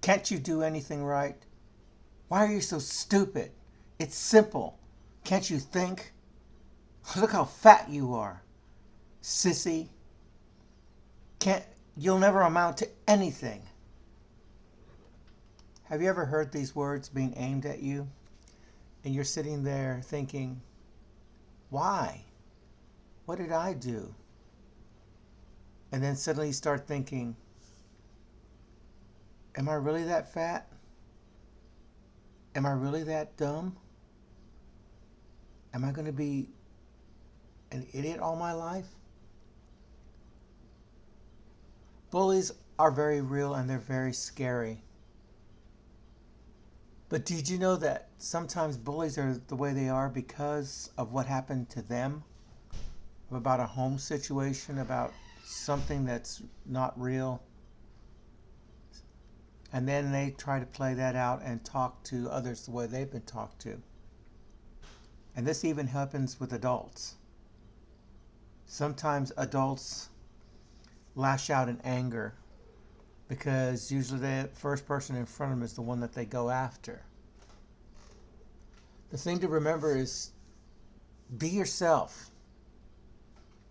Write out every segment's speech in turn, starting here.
Can't you do anything right? Why are you so stupid? It's simple. Can't you think? Look how fat you are. Sissy. Can't You'll never amount to anything. Have you ever heard these words being aimed at you? And you're sitting there thinking, why? What did I do? And then suddenly you start thinking, am I really that fat? Am I really that dumb? Am I going to be an idiot all my life? Bullies are very real and they're very scary. But did you know that sometimes bullies are the way they are because of what happened to them? About a home situation, about something that's not real. And then they try to play that out and talk to others the way they've been talked to. And this even happens with adults. Sometimes adults lash out in anger because usually the first person in front of them is the one that they go after. The thing to remember is be yourself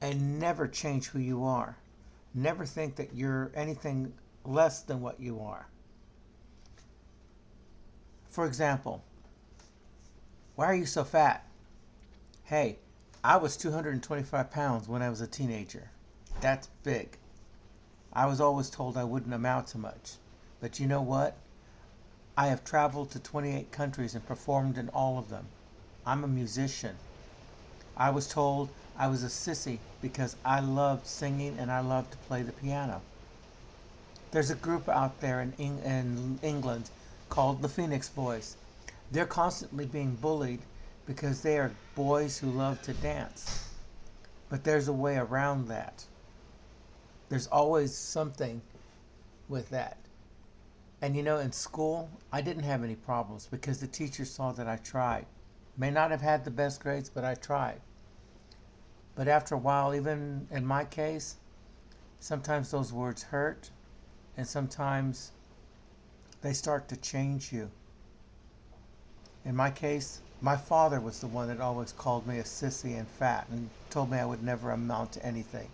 and never change who you are. Never think that you're anything less than what you are. For example, why are you so fat? Hey, I was 225 pounds when I was a teenager. That's big. I was always told I wouldn't amount to much. But you know what? I have traveled to 28 countries and performed in all of them. I'm a musician. I was told I was a sissy because I loved singing and I loved to play the piano. There's a group out there in England called the Phoenix Boys. They're constantly being bullied because they are boys who love to dance. But there's a way around that. There's always something with that. And you know, in school, I didn't have any problems because the teachers saw that I tried. May not have had the best grades, but I tried. But after a while, even in my case, sometimes those words hurt, and sometimes they start to change you. In my case, my father was the one that always called me a sissy and fat and told me I would never amount to anything.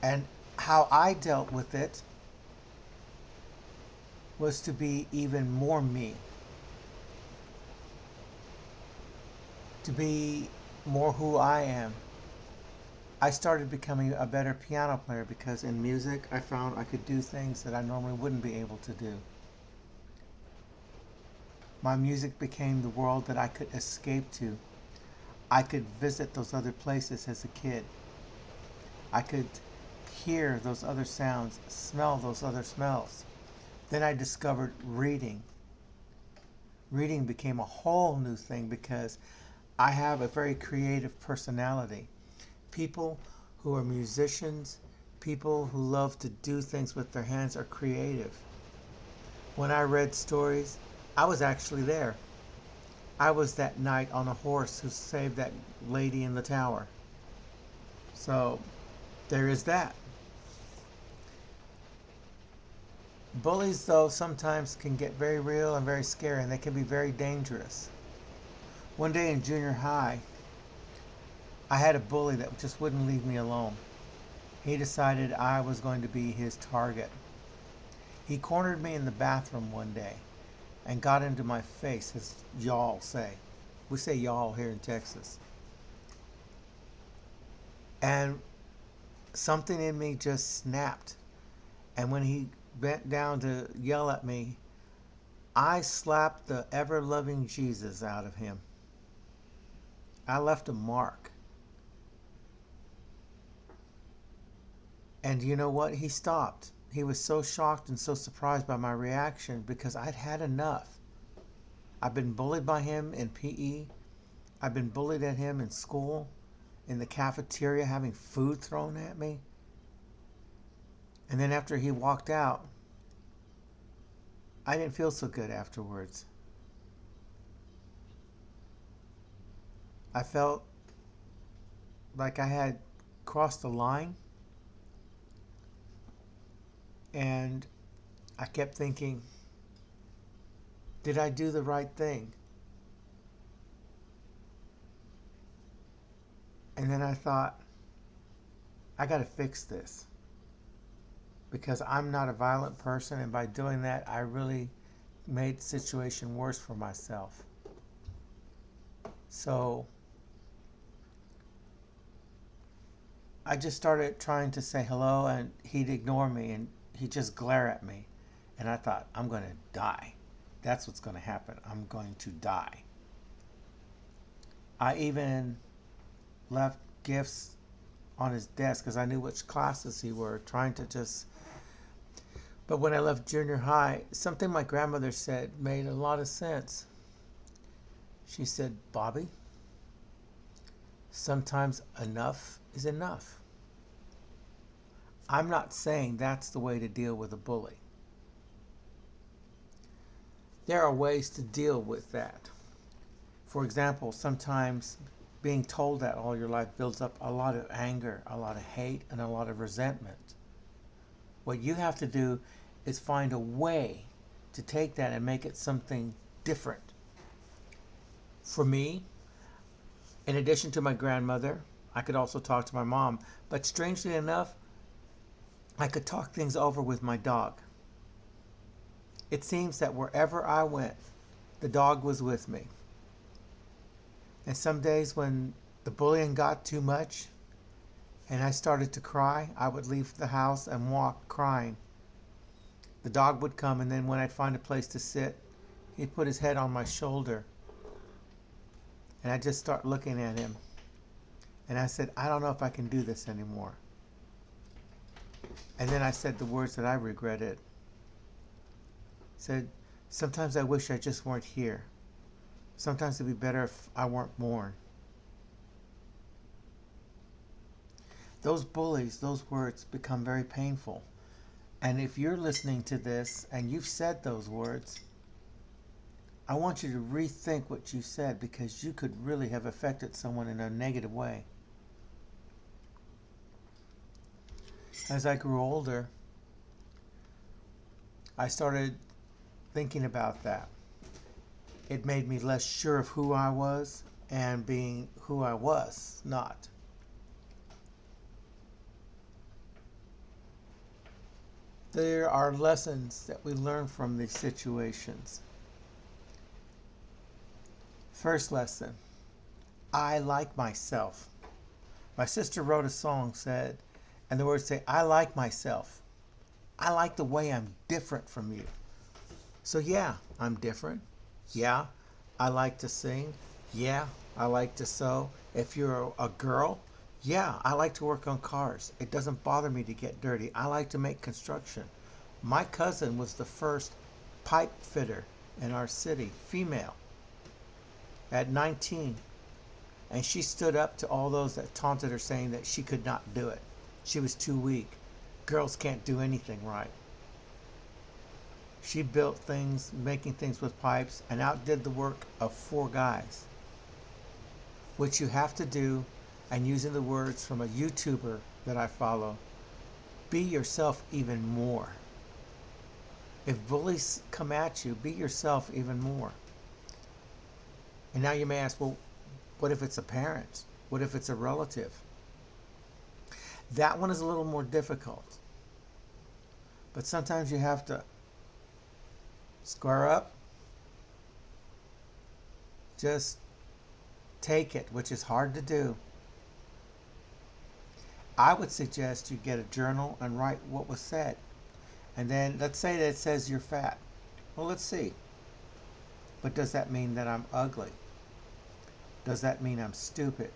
And how I dealt with it was to be even more me, to be more who I am. I started becoming a better piano player because in music I found I could do things that I normally wouldn't be able to do. My music became the world that I could escape to. I could visit those other places as a kid. I could hear those other sounds, smell those other smells. Then I discovered reading. Reading became a whole new thing because I have a very creative personality. People who are musicians, people who love to do things with their hands are creative. When I read stories, I was actually there. I was that knight on a horse who saved that lady in the tower. So there is that. Bullies, though, sometimes can get very real and very scary, and they can be very dangerous. One day in junior high, I had a bully that just wouldn't leave me alone. He decided I was going to be his target. He cornered me in the bathroom one day and got into my face, as y'all say. We say y'all here in Texas. And something in me just snapped. And when he bent down to yell at me, I slapped the ever-loving Jesus out of him. I left a mark. And you know what? He stopped. He was so shocked and so surprised by my reaction because I'd had enough. I've been bullied by him in PE. I've been bullied at him in school, in the cafeteria, having food thrown at me. And then after he walked out, I didn't feel so good afterwards. I felt like I had crossed the line, and I kept thinking, did I do the right thing? And then I thought, I got to fix this because I'm not a violent person, and by doing that, I really made the situation worse for myself. So I just started trying to say hello, and he'd ignore me and he'd just glare at me. And I thought, I'm going to die. That's what's going to happen. I'm going to die. I even left gifts on his desk because I knew which classes he were, trying to just. But when I left junior high, something my grandmother said made a lot of sense. She said, Bobby, sometimes enough is enough. I'm not saying that's the way to deal with a bully. There are ways to deal with that. For example, sometimes being told that all your life builds up a lot of anger, a lot of hate, and a lot of resentment. What you have to do is find a way to take that and make it something different. For me, in addition to my grandmother, I could also talk to my mom. But strangely enough, I could talk things over with my dog. It seems that wherever I went, the dog was with me. And some days when the bullying got too much and I started to cry, I would leave the house and walk crying. The dog would come, and then when I'd find a place to sit, he'd put his head on my shoulder. And I'd just start looking at him. And I said, I don't know if I can do this anymore. And then I said the words that I regretted. I said, sometimes I wish I just weren't here. Sometimes it'd be better if I weren't born. Those bullies, those words become very painful. And if you're listening to this and you've said those words, I want you to rethink what you said, because you could really have affected someone in a negative way. As I grew older, I started thinking about that. It made me less sure of who I was and being who I was not. There are lessons that we learn from these situations. First lesson, I like myself. My sister wrote a song, and the words say, I like myself. I like the way I'm different from you. So yeah, I'm different. Yeah, I like to sing. Yeah, I like to sew. If you're a girl, yeah, I like to work on cars. It doesn't bother me to get dirty. I like to make construction. My cousin was the first pipe fitter in our city, female, at 19. And she stood up to all those that taunted her, saying that she could not do it. She was too weak. Girls can't do anything right. She built things, making things with pipes, and outdid the work of 4 guys. What you have to do, and using the words from a YouTuber that I follow, be yourself even more. If bullies come at you, be yourself even more. And now you may ask, well, what if it's a parent? What if it's a relative? That one is a little more difficult. But sometimes you have to square up, just take it, which is hard to do. I would suggest you get a journal and write what was said. And then let's say that it says you're fat. Well, let's see. But does that mean that I'm ugly? Does that mean I'm stupid?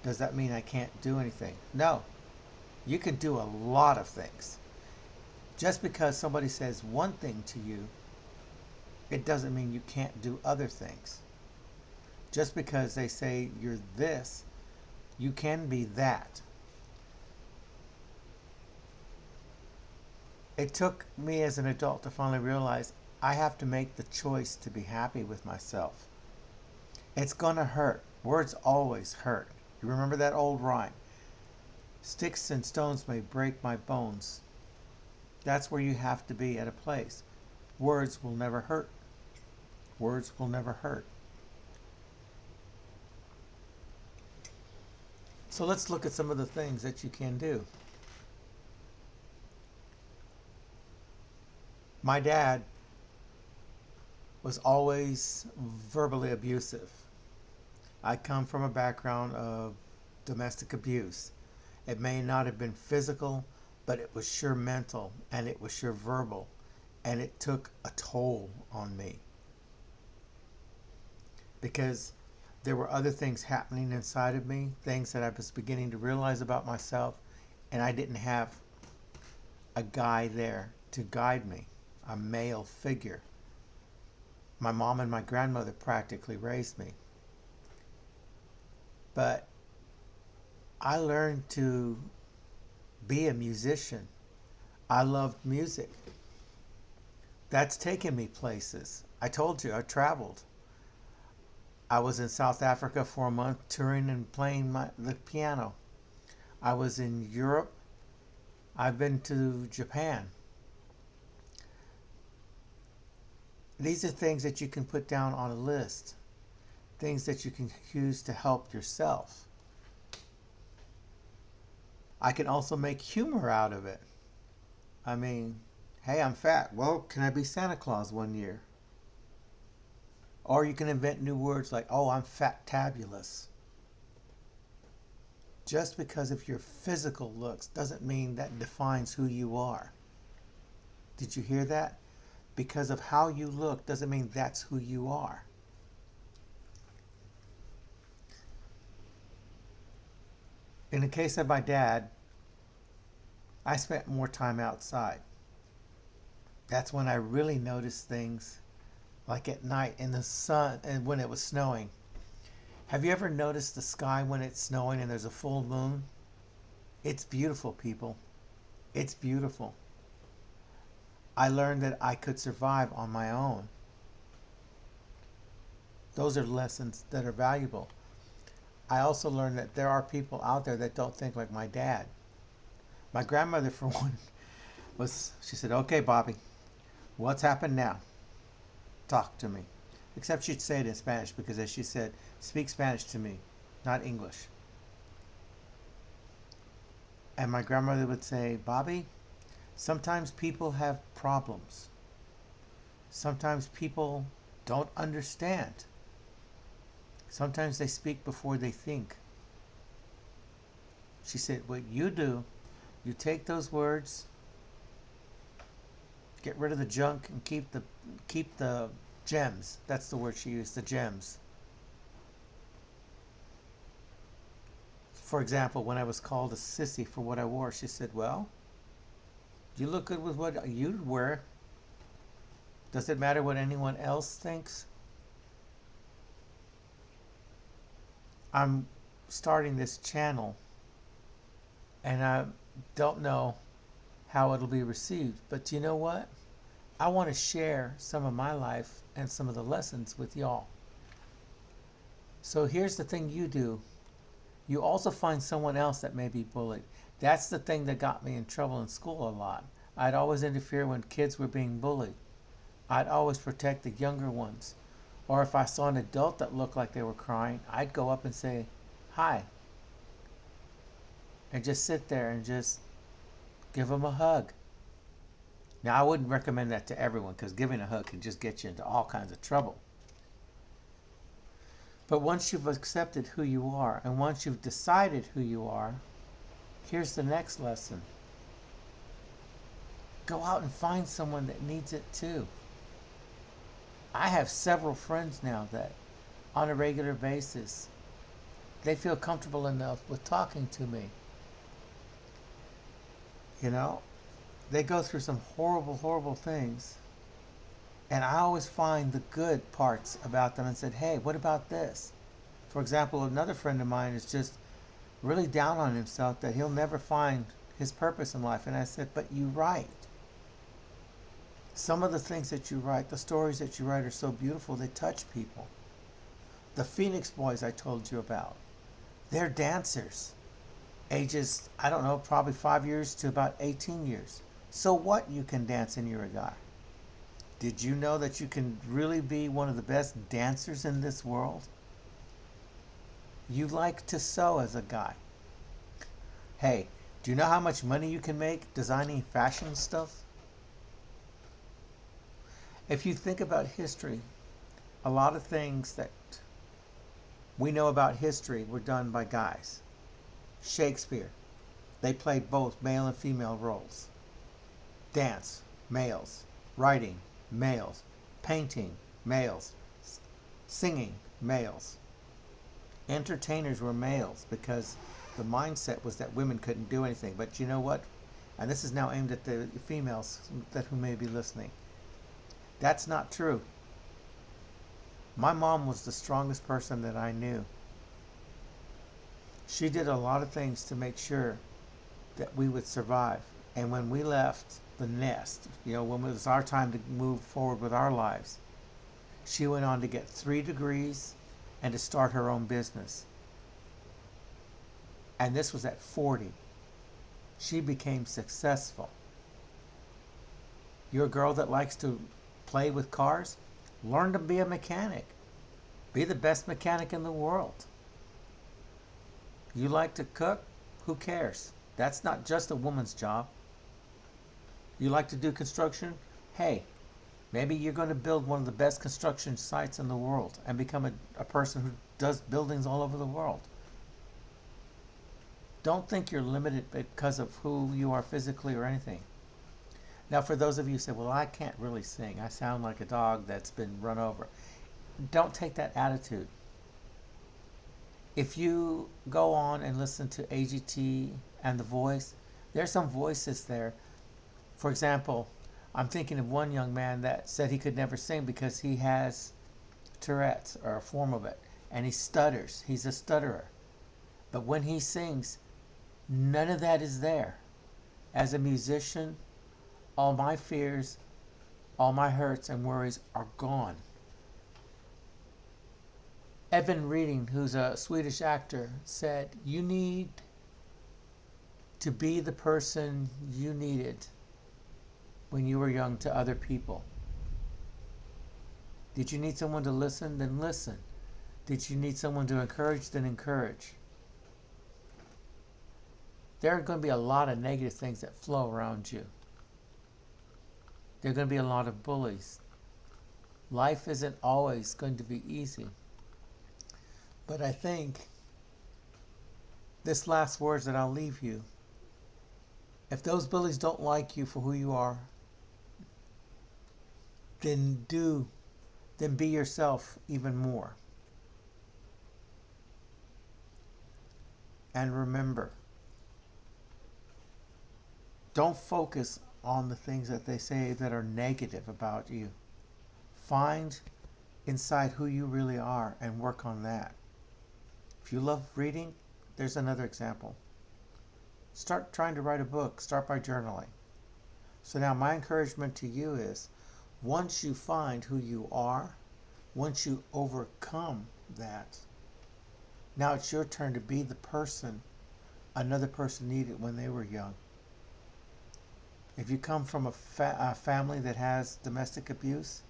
Does that mean I can't do anything? No. You can do a lot of things. Just because somebody says one thing to you, it doesn't mean you can't do other things. Just because they say you're this, you can be that. It took me as an adult to finally realize I have to make the choice to be happy with myself. It's gonna hurt. Words always hurt. You remember that old rhyme? Sticks and stones may break my bones, That's where you have to be at a place. Words will never hurt. Words will never hurt. So let's look at some of the things that you can do. My dad was always verbally abusive. I come from a background of domestic abuse. It may not have been physical, but it was sure mental and it was sure verbal. And it took a toll on me because there were other things happening inside of me, things that I was beginning to realize about myself, and I didn't have a guy there to guide me, a male figure. My mom and my grandmother practically raised me. But I learned to be a musician. I loved music. That's taken me places. I told you, I traveled. I was in South Africa for a month touring and playing the piano. I was in Europe. I've been to Japan. These are things that you can put down on a list. Things that you can use to help yourself. I can also make humor out of it. I mean, hey, I'm fat. Well, can I be Santa Claus one year? Or you can invent new words like, oh, I'm fat-tabulous. Just because of your physical looks doesn't mean that defines who you are. Did you hear that? Because of how you look doesn't mean that's who you are. In the case of my dad, I spent more time outside. That's when I really noticed things, like at night in the sun and when it was snowing. Have you ever noticed the sky when it's snowing and there's a full moon? It's beautiful, people. It's beautiful. I learned that I could survive on my own. Those are lessons that are valuable. I also learned that there are people out there that don't think like my dad. My grandmother, for one, she said, okay, Bobby, what's happened now? Talk to me. Except she'd say it in Spanish because, as she said, speak Spanish to me, not English. And my grandmother would say, Bobby, sometimes people have problems. Sometimes people don't understand. Sometimes they speak before they think. She said, what you do, you take those words, get rid of the junk, and keep the gems. That's the word she used, the gems. For example, when I was called a sissy for what I wore, she said, well, you look good with what you wear. Does it matter what anyone else thinks? I'm starting this channel and I don't know how it'll be received, but you know what? I want to share some of my life and some of the lessons with y'all. So here's the thing you do. You also find someone else that may be bullied. That's the thing that got me in trouble in school a lot. I'd always interfere when kids were being bullied. I'd always protect the younger ones. Or if I saw an adult that looked like they were crying, I'd go up and say, hi. And just sit there and just give them a hug. Now, I wouldn't recommend that to everyone because giving a hug can just get you into all kinds of trouble. But once you've accepted who you are and once you've decided who you are, here's the next lesson. Go out and find someone that needs it too. I have several friends now that, on a regular basis, they feel comfortable enough with talking to me. You know, they go through some horrible, horrible things. And I always find the good parts about them and said, hey, what about this? For example, another friend of mine is just really down on himself that he'll never find his purpose in life. And I said, but you write. Some of the things that you write, the stories that you write are so beautiful, they touch people. The Phoenix Boys I told you about, they're dancers. Ages, I don't know, probably 5 years to about 18 years. So what, you can dance and you're a guy? Did you know that you can really be one of the best dancers in this world? You like to sew as a guy. Hey, do you know how much money you can make designing fashion stuff? If you think about history, a lot of things that we know about history were done by guys. Shakespeare, they played both male and female roles. Dance, males. Writing, males. Painting, males. Singing, males. Entertainers were males because the mindset was that women couldn't do anything. But you know what? And this is now aimed at the females that who may be listening. That's not true. My mom was the strongest person that I knew. She did a lot of things to make sure that we would survive. And when we left the nest, when it was our time to move forward with our lives, she went on to get 3 degrees and to start her own business. And this was at 40. She became successful. You're a girl that likes to play with cars? Learn to be a mechanic. Be the best mechanic in the world. You like to cook? Who cares? That's not just a woman's job. You like to do construction? Hey, maybe you're going to build one of the best construction sites in the world and become a person who does buildings all over the world. Don't think you're limited because of who you are physically or anything. Now, for those of you who say, well, I can't really sing. I sound like a dog that's been run over. Don't take that attitude. If you go on and listen to AGT and The Voice, there's some voices there. For example, I'm thinking of one young man that said he could never sing because he has Tourette's or a form of it, and he stutters. He's a stutterer. But when he sings, none of that is there. As a musician, all my fears, all my hurts and worries are gone. Evan Reading, who's a Swedish actor, said, you need to be the person you needed when you were young to other people. Did you need someone to listen? Then listen. Did you need someone to encourage? Then encourage. There are going to be a lot of negative things that flow around you. There are going to be a lot of bullies. Life isn't always going to be easy. But I think this last words that I'll leave you, if those bullies don't like you for who you are, then be yourself even more. And remember, don't focus on the things that they say that are negative about you. Find inside who you really are and work on that. If you love reading, there's another example. Start trying to write a book. Start by journaling. So now my encouragement to you is, once you find who you are, once you overcome that, now it's your turn to be the person another person needed when they were young. If you come from a family that has domestic abuse,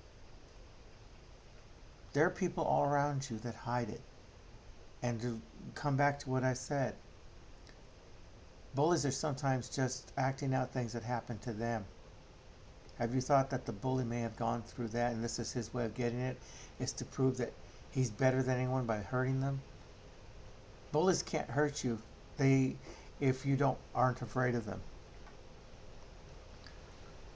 there are people all around you that hide it. And to come back to what I said, bullies are sometimes just acting out things that happen to them. Have you thought that the bully may have gone through that and this is his way of getting it, is to prove that he's better than anyone by hurting them? Bullies can't hurt you if you aren't afraid of them.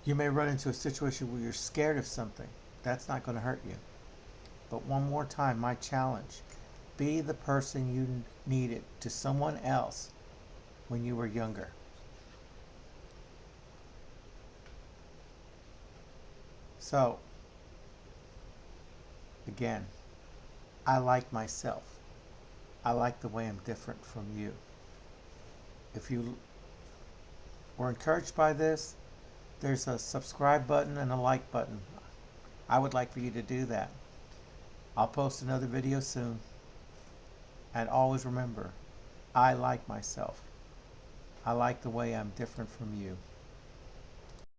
You may run into a situation where you're scared of something. That's not going to hurt you. But one more time, my challenge: be the person you needed to someone else when you were younger. So, again, I like myself. I like the way I'm different from you. If you were encouraged by this, there's a subscribe button and a like button. I would like for you to do that. I'll post another video soon. And always remember, I like myself. I like the way I'm different from you.